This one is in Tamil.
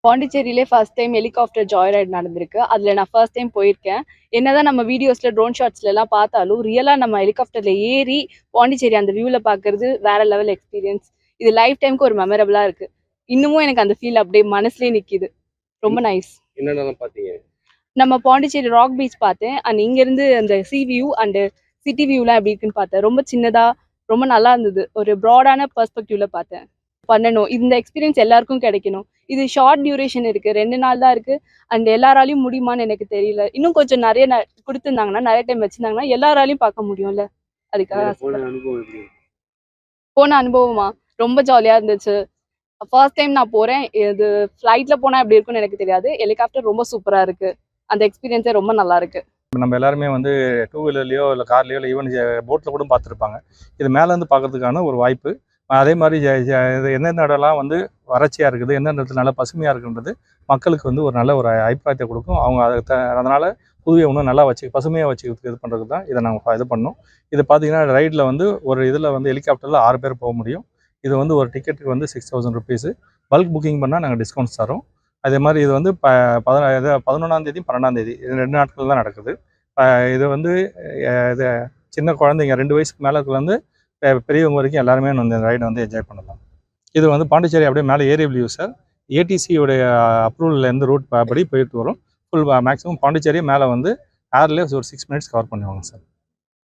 பாண்டிச்சேரியிலே first time helicopter joy ride நடந்திருக்கு. அதுல நான் ஃபர்ஸ்ட் டைம் போயிருக்கேன். என்னதான் நம்ம வீடியோஸ்ல, ட்ரோன் ஷாட்ஸ்லலாம் பார்த்தாலும், ரியலா நம்ம ஹெலிகாப்டர்ல ஏறி பாண்டிச்சேரி அந்த வியூல பார்க்கறது வேற லெவல் எக்ஸ்பீரியன்ஸ். இது லைஃப் டைம்க்கு ஒரு மெமரபிளா இருக்கு. இன்னமும் எனக்கு அந்த ஃபீல் அப்படியே மனசுலயே நிக்குது. ரொம்ப நைஸ். என்னென்னலாம் பார்த்தீங்க? நம்ம பாண்டிச்சேரி ராக் பீச் பார்த்தேன். அண்ட் இங்கேருந்து அந்த சி வியூ அண்ட் சிட்டி வியூலாம் எப்படி இருக்குன்னு பார்த்தேன். ரொம்ப சின்னதா, ரொம்ப நல்லா இருந்தது. ஒரு ப்ராடான பெர்ஸ்பெக்டிவ்ல பார்த்தேன். பண்ணணும். இந்த எக்ஸ்பீரியன்ஸ் எல்லாருக்கும் கிடைக்கணும். இது ஷார்ட் டியூரேஷன் இருக்கு. 2 நாள் தான் இருக்கு. அண்ட் எல்லாராலையும் முடியுமான்னு எனக்கு தெரியல. இன்னும் கொஞ்சம் நெறைய குடுத்திருந்தாங்கன்னா, நெறைய டைம் வச்சிருந்தாங்கன்னா, எல்லாராலையும் பார்க்க முடியும்ல. அதுக்காக போன அனுபவம் எப்படி? போன அனுபவமா? ரொம்ப ஜாலியா இருந்துச்சு. ஃபர்ஸ்ட் டைம் நான் போறேன். இது ஃப்ளைட்ல போனா எப்படி இருக்கும்னு எனக்கு தெரியாது. ஹெலிகாப்டர் ரொம்ப சூப்பரா இருக்கு. அந்த எக்ஸ்பீரியன்ஸே ரொம்ப நல்லா இருக்கு. நம்ம எல்லாருமே வந்து டூ வீலர்லையோ இல்லை கார்லையோ இல்லை ஈவன் போட்டில் கூட பார்த்துருப்பாங்க. இது மேலேருந்து பார்க்கறதுக்கான ஒரு வாய்ப்பு. அதே மாதிரி இது எந்தெந்த இடம்லாம் வந்து வறட்சியாக இருக்குது, எந்தெந்த இடத்துல நல்லா பசுமையாக இருக்குன்றது மக்களுக்கு வந்து ஒரு நல்ல ஒரு அபிப்பிராயத்தை கொடுக்கும். அவங்க அதனால் புதுவை இன்னும் நல்லா பசுமையாக வச்சுக்கிறதுக்கு இது பண்ணுறதுக்கு தான் இதை நாங்கள் இது பண்ணோம். இது பார்த்தீங்கன்னா ரைடில் வந்து ஒரு இதில் வந்து ஹெலிகாப்டரில் 6 பேர் போக முடியும். இது வந்து ஒரு டிக்கெட்டுக்கு வந்து 6000 ருபீஸு. பல்க் புக்கிங் பண்ணால் நாங்கள் டிஸ்கவுண்ட்ஸ் தரோம். அதே மாதிரி இது வந்து 11ஆம் தேதி 12ஆம் தேதி இது 2 நாட்கள் தான் நடக்குது. இது வந்து இது சின்ன குழந்தைங்க 2 வயசுக்கு மேலே வந்து பெரியவங்க வரைக்கும் எல்லாருமே வந்து இந்த ரைடை வந்து என்ஜாய் பண்ணலாம். இது வந்து பாண்டிச்சேரி அப்படியே மேலே ஏரிய வியூ சார். ஏடிசியோடைய அப்ரூவல்லேருந்து ரூட் படி போயிட்டு வரும். ஃபுல் மேக்ஸிமம் பாண்டிச்சேரியே மேலே வந்து ஏர்லேயே ஒரு 6 மினிட்ஸ் கவர் பண்ணுவாங்க சார்.